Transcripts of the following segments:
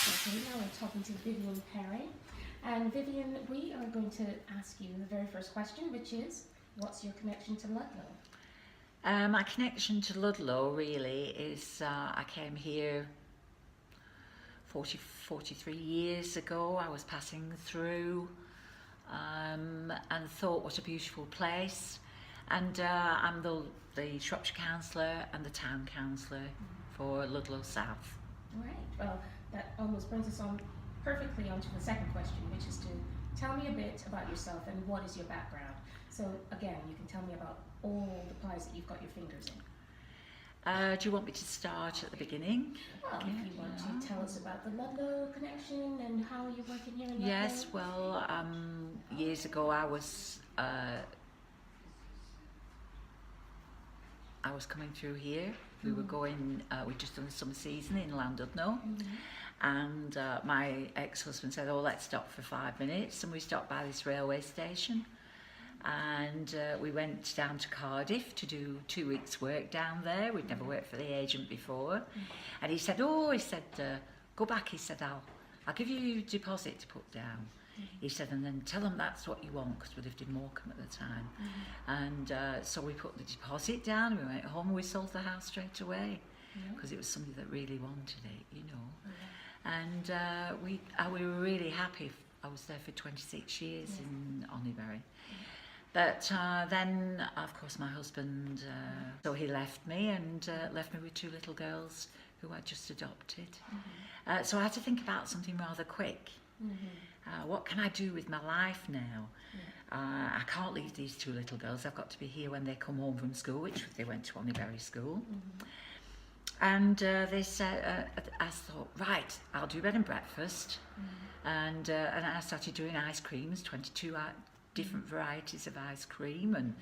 Okay, now we're talking to Vivian Perry. And Vivian, we are going to ask you the very first question, which is, what's your connection to Ludlow? My connection to Ludlow really is I came here 43 years ago. I was passing through and thought what a beautiful place. And I'm the Shropshire Councillor and the Town Councillor for Ludlow South. Right, well, that almost brings us on perfectly onto the second question, which is to tell me a bit about yourself and what is your background. So again, you can tell me about all the pies that you've got your fingers in. Do you want me to start at the beginning? Well, if you want to tell us about the Ludlow connection and how you're working here in Ludlow. Yes, well, years ago I was coming through here. We were going, we'd just done the summer season in Llandudno, and my ex-husband said, oh, let's stop for 5 minutes, and we stopped by this railway station, and we went down to Cardiff to do 2 weeks work down there. We'd never worked for the agent before, and he said, go back, he said, I'll give you a deposit to put down. He said, and then tell them that's what you want, because we lived in Morecambe at the time. And so we put the deposit down, we went home, and we sold the house straight away, because it was somebody that really wanted it, you know. And we were really happy. I was there for 26 years in Onybury. But then, of course, my husband, so he left me and left me with 2 little girls who I'd just adopted. So I had to think about something rather quick. What can I do with my life now? I can't leave these 2 little girls. I've got to be here when they come home from school, which they went to Onybury School. And they said, I thought, right, I'll do bed and breakfast. And I started doing ice creams, 22 different varieties of ice cream, and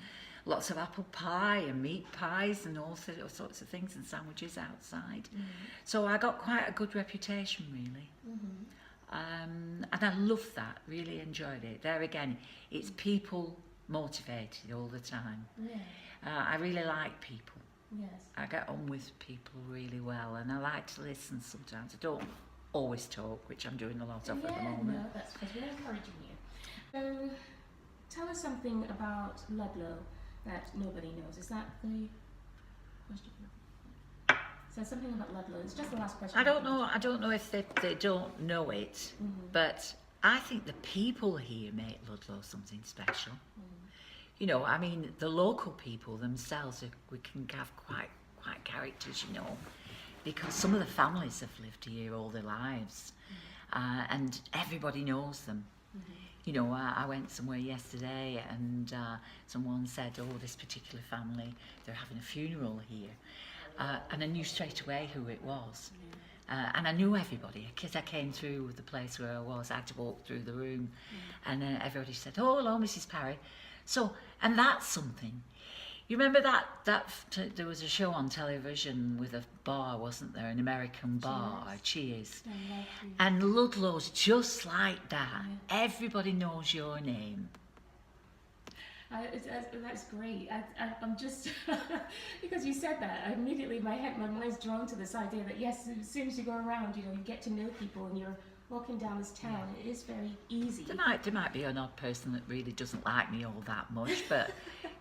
lots of apple pie and meat pies and all sorts of things, and sandwiches outside. So I got quite a good reputation, really. And I loved that, really enjoyed it. There again, it's people motivated all the time. I really like people. I get on with people really well, and I like to listen sometimes. I don't always talk, which I'm doing a lot of at the moment. No, that's because we're encouraging you. So tell us something about Ludlow that nobody knows. Is that the question? So something about Ludlow. It's just the last question. I don't know if they don't know it, but I think the people here make Ludlow something special. You know, I mean, the local people themselves, we can have quite characters, you know, because some of the families have lived here all their lives, and everybody knows them. You know, I went somewhere yesterday and someone said, oh, this particular family, they're having a funeral here. And I knew straight away who it was. And I knew everybody, because I came through the place where I was. I had to walk through the room, and everybody said, oh, hello, Mrs. Parry. So, and that's something. You remember that there was a show on television with a bar, wasn't there? An American bar, Cheers. And Ludlow's just like that. Everybody knows your name. That's great. I'm just because you said that, immediately my mind's drawn to this idea that yes, as soon as you go around, you know, you get to know people, and you're walking down this town. It is very easy. There might be an odd person that really doesn't like me all that much, but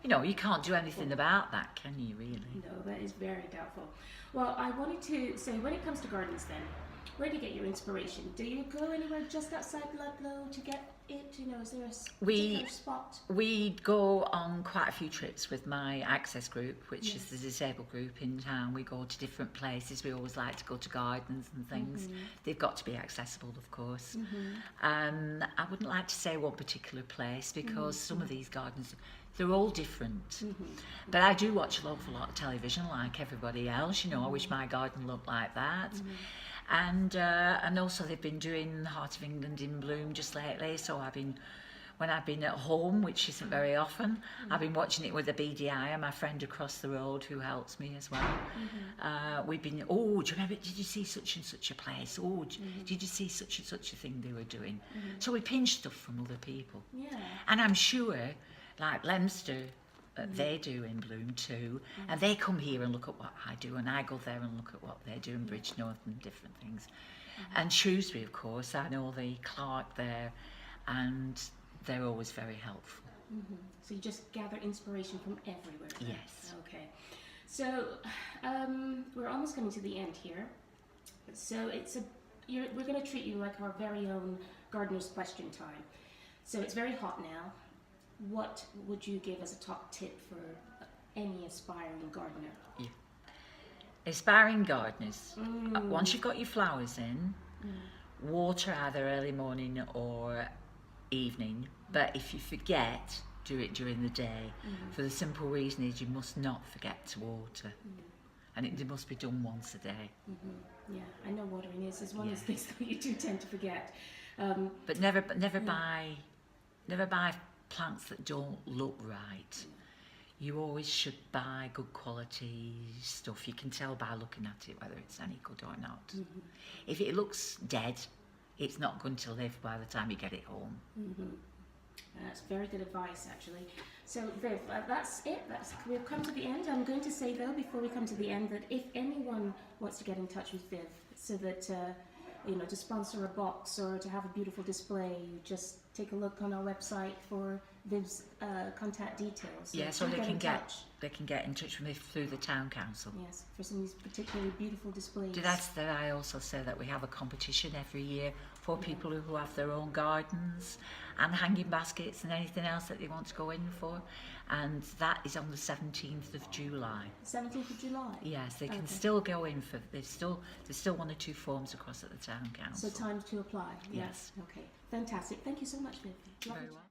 you know, you can't do anything about that, can you? Really? No, that is very doubtful. Well, I wanted to say, when it comes to gardens, then, where do you get your inspiration? Do you go anywhere just outside Ludlow to get it? You know, is there a particular spot? We go on quite a few trips with my Access group, which is the disabled group in town. We go to different places. We always like to go to gardens and things. They've got to be accessible, of course. I wouldn't like to say one particular place, because some of these gardens, they're all different. But I do watch an awful lot of television, like everybody else. You know, I wish my garden looked like that. And also they've been doing Heart of England in Bloom just lately, so when I've been at home, which isn't very often, I've been watching it with a BDI and my friend across the road who helps me as well. We've been, oh, do you remember, did you see such and such a place? Oh, did you see such and such a thing they were doing? So we pinch stuff from other people. And I'm sure, like Leominster, they do in Bloom too, and they come here and look at what I do, and I go there and look at what they do in Bridgnorth and different things. And Shrewsbury, of course, I know the clerk there, and they're always very helpful. So you just gather inspiration from everywhere. Then? Yes. Okay. So we're almost coming to the end here. So we're going to treat you like our very own gardener's question time. So it's very hot now. What would you give as a top tip for any aspiring gardener? Yeah. Aspiring gardeners, once you've got your flowers in, water either early morning or evening, but if you forget, do it during the day, for the simple reason is you must not forget to water, and it must be done once a day. Yeah, I know watering is one of those things that you do tend to forget. But never buy plants that don't look right. You always should buy good quality stuff. You can tell by looking at it whether it's any good or not. If it looks dead, it's not going to live by the time you get it home. That's very good advice, actually. So, Viv, that's it. We've come to the end. I'm going to say, though, before we come to the end, that if anyone wants to get in touch with Viv, so that to sponsor a box or to have a beautiful display, you just take a look on our website for Viv's contact details. So So they can touch. get in touch with me through the town council. Yes, for some of these particularly beautiful displays. That I also say that we have a competition every year for people who have their own gardens and hanging baskets and anything else that they want to go in for, and that is on the 17th of July. 17th of July? Yes, they can still go in for, there's still 1 or 2 forms across at the town council. So time to apply? Yes. Okay, fantastic. Thank you so much, Viv. Very well.